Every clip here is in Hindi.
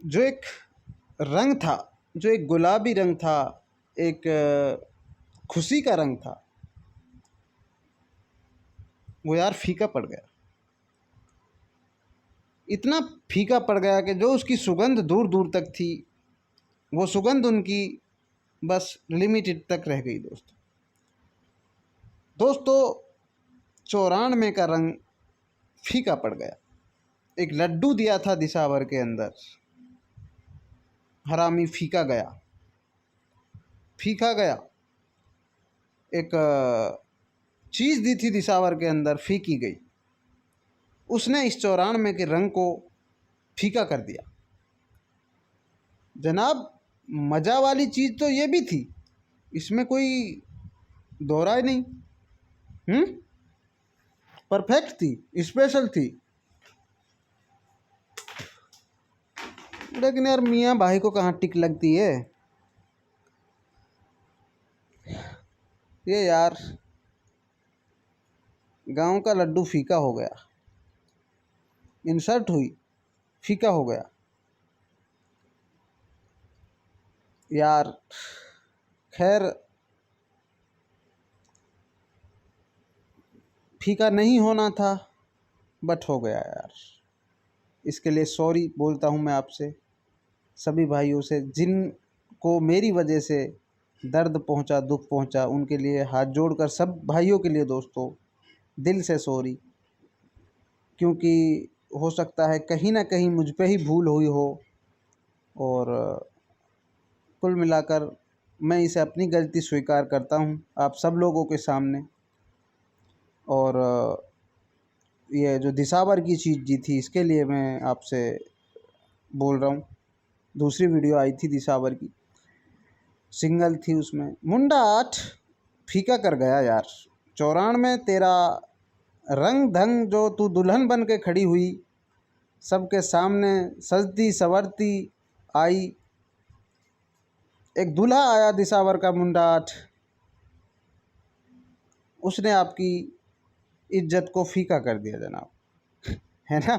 जो एक रंग था, जो एक गुलाबी रंग था, एक खुशी का रंग था, वो यार फीका पड़ गया। इतना फीका पड़ गया कि जो उसकी सुगंध दूर दूर तक थी, वो सुगंध उनकी बस लिमिटेड तक रह गई। दोस्तों 94 का रंग फीका पड़ गया। एक लड्डू दिया था दिसावर के अंदर, हरामी फीका गया, फीका गया। एक चीज़ दी थी दिसावर के अंदर, फीकी गई। उसने इस 94 के रंग को फीका कर दिया। जनाब मज़ा वाली चीज़ तो ये भी थी, इसमें कोई दो राय नहीं। परफेक्ट थी, स्पेशल थी। लेकिन यार मियाँ भाई को कहाँ टिक लगती है ये यार। गांव का लड्डू फीका हो गया, इंसल्ट हुई, फीका हो गया यार। खैर फीका नहीं होना था, बट हो गया यार। इसके लिए सॉरी बोलता हूँ मैं आपसे, सभी भाइयों से जिनको मेरी वजह से दर्द पहुँचा, दुख पहुँचा, उनके लिए हाथ जोड़कर सब भाइयों के लिए दोस्तों दिल से सॉरी। क्योंकि हो सकता है कहीं ना कहीं मुझ पे ही भूल हुई हो, और कुल मिलाकर मैं इसे अपनी गलती स्वीकार करता हूँ आप सब लोगों के सामने। और ये जो दिसावर की चीज़ जी थी, इसके लिए मैं आपसे बोल रहा हूँ। दूसरी वीडियो आई थी दिसावर की, सिंगल थी, उसमें मुंडा 8 फीका कर गया यार। 94 तेरा रंग धंग, जो तू दुल्हन बन के खड़ी हुई सबके सामने, सजती सवरती आई, एक दूल्हा आया दिसावर का मुंडा 8, उसने आपकी इज्जत को फीका कर दिया जनाब। है ना,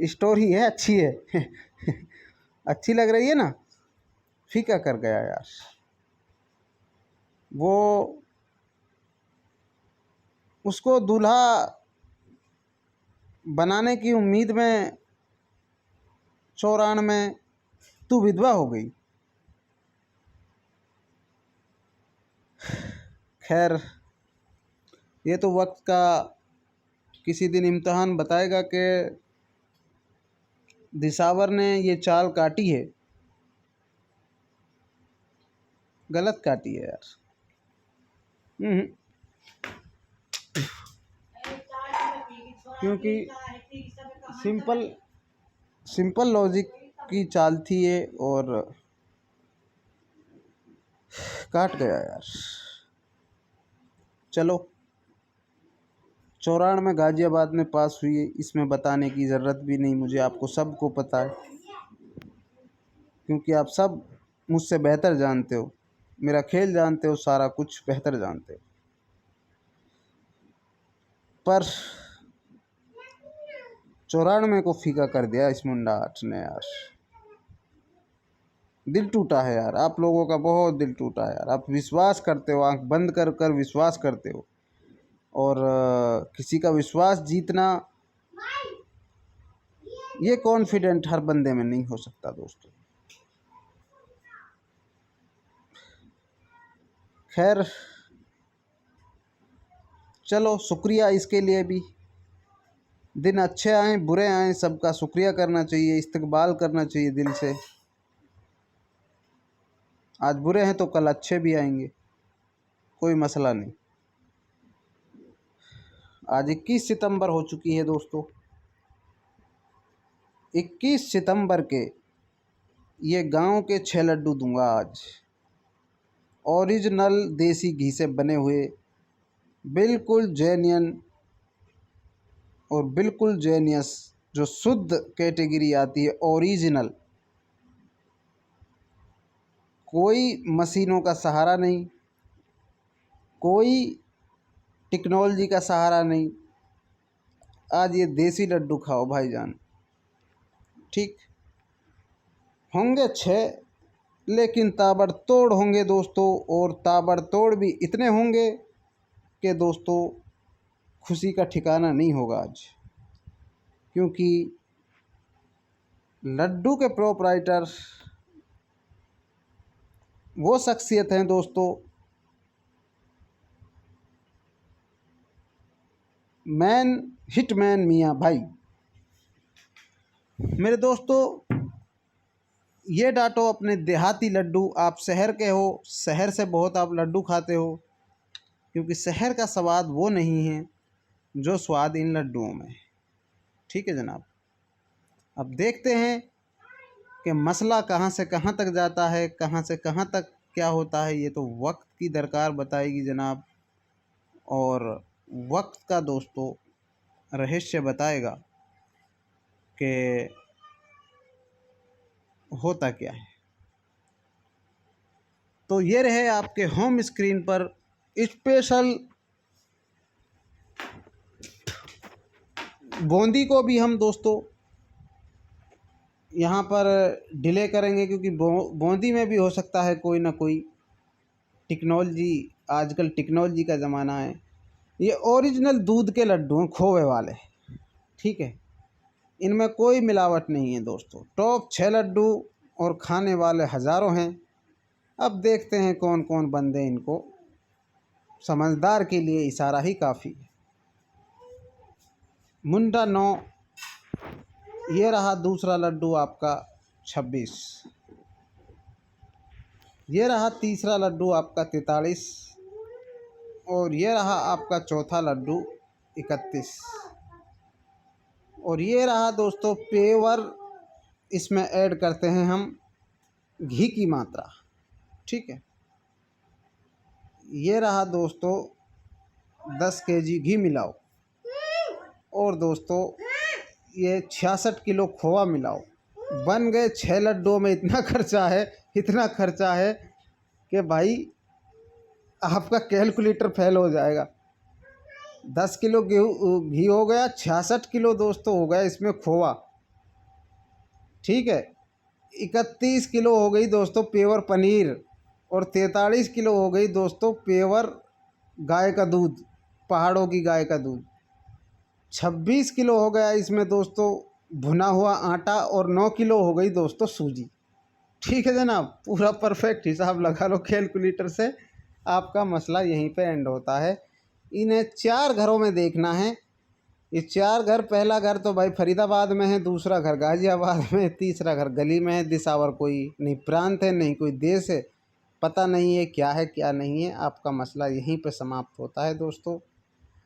स्टोरी है, अच्छी है। अच्छी लग रही है ना। फीका कर गया यार। वो उसको दूल्हा बनाने की उम्मीद में 94 में तू विधवा हो गई। खैर ये तो वक्त का किसी दिन इम्तहान बताएगा कि दिसावर ने ये चाल काटी है, गलत काटी है यार। क्योंकि सिंपल सिंपल लॉजिक की चाल थी ये, और काट गया यार। चलो 94 में गाज़ियाबाद में पास हुई, इसमें बताने की ज़रूरत भी नहीं मुझे, आपको सबको पता है। क्योंकि आप सब मुझसे बेहतर जानते हो, मेरा खेल जानते हो, सारा कुछ बेहतर जानते हो। पर 94 को फीका कर दिया इस मुंडा 8 ने यार। दिल टूटा है यार, आप लोगों का बहुत दिल टूटा है यार। आप विश्वास करते हो, आंख बंद कर कर विश्वास करते हो, और किसी का विश्वास जीतना, ये कॉन्फिडेंट हर बंदे में नहीं हो सकता दोस्तों। खैर चलो, शुक्रिया इसके लिए भी। दिन अच्छे आए बुरे आए, सबका शुक्रिया करना चाहिए, इस्तकबाल करना चाहिए दिल से। आज बुरे हैं तो कल अच्छे भी आएंगे, कोई मसला नहीं। आज 21 सितंबर हो चुकी है दोस्तों। 21 सितंबर के ये गांव के 6 लड्डू दूंगा आज, ओरिजिनल देसी घी से बने हुए, बिल्कुल जेन्युइन और बिल्कुल जेनियस, जो शुद्ध कैटेगरी आती है, ओरिजिनल। कोई मशीनों का सहारा नहीं, कोई टेक्नोलॉजी का सहारा नहीं। आज ये देसी लड्डू खाओ भाईजान, ठीक। होंगे 6, लेकिन ताबड़तोड़ होंगे दोस्तों, और ताबड़तोड़ भी इतने होंगे कि दोस्तों खुशी का ठिकाना नहीं होगा आज। क्योंकि लड्डू के प्रोपराइटर वो शख्सियत हैं दोस्तों, मैन हिटमैन मियाँ भाई। मेरे दोस्तों, ये डांटो अपने देहाती लड्डू, आप शहर के हो, शहर से बहुत आप लड्डू खाते हो, क्योंकि शहर का स्वाद वो नहीं है जो स्वाद इन लड्डुओं में है। ठीक है जनाब, अब देखते हैं कि मसला कहाँ से कहाँ तक जाता है, कहाँ से कहाँ तक क्या होता है, ये तो वक्त की दरकार बताएगी जनाब, और वक्त का दोस्तों रहस्य बताएगा कि होता क्या है। तो ये रहे आपके होम स्क्रीन पर स्पेशल बूंदी को भी हम दोस्तों यहाँ पर डिले करेंगे, क्योंकि बूंदी में भी हो सकता है कोई ना कोई टेक्नोलॉजी, आजकल टेक्नोलॉजी का ज़माना है। ये ओरिजिनल दूध के लड्डू हैं, खोए वाले। ठीक है, इनमें कोई मिलावट नहीं है दोस्तों। टॉप 6 लड्डू और खाने वाले हज़ारों हैं। अब देखते हैं कौन कौन बंदे इनको, समझदार के लिए इशारा ही काफ़ी है। मुंडा 9, ये रहा दूसरा लड्डू आपका 26, ये रहा तीसरा लड्डू आपका 43, और ये रहा आपका चौथा लड्डू 31, और ये रहा दोस्तों पेवर, इसमें ऐड करते हैं हम घी की मात्रा। ठीक है, ये रहा दोस्तों 10 केजी घी मिलाओ, और दोस्तों ये 66 किलो खोआ मिलाओ। बन गए 6 लड्डुओं में इतना खर्चा है, इतना खर्चा है कि भाई आपका कैलकुलेटर फेल हो जाएगा। 10 किलो घी हो गया, 66 किलो दोस्तों हो गया इसमें खोआ। ठीक है, 31 किलो हो गई दोस्तों पेवर पनीर, और 43 किलो हो गई दोस्तों पेवर गाय का दूध, पहाड़ों की गाय का दूध। 26 किलो हो गया इसमें दोस्तों भुना हुआ आटा, और 9 किलो हो गई दोस्तों सूजी। ठीक है जनाब, पूरा परफेक्ट हिसाब लगा लो कैलकुलेटर से, आपका मसला यहीं पे एंड होता है। इन्हें 4 घरों में देखना है। ये 4 घर, पहला घर तो भाई फरीदाबाद में है, दूसरा घर गाज़ियाबाद में है, तीसरा घर गली में है। दिसावर कोई नहीं प्रांत है, नहीं कोई देश है, पता नहीं है क्या है क्या नहीं है। आपका मसला यहीं पे समाप्त होता है दोस्तों।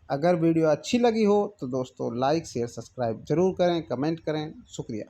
अगर वीडियो अच्छी लगी हो तो दोस्तों लाइक शेयर सब्सक्राइब ज़रूर करें, कमेंट करें। शुक्रिया।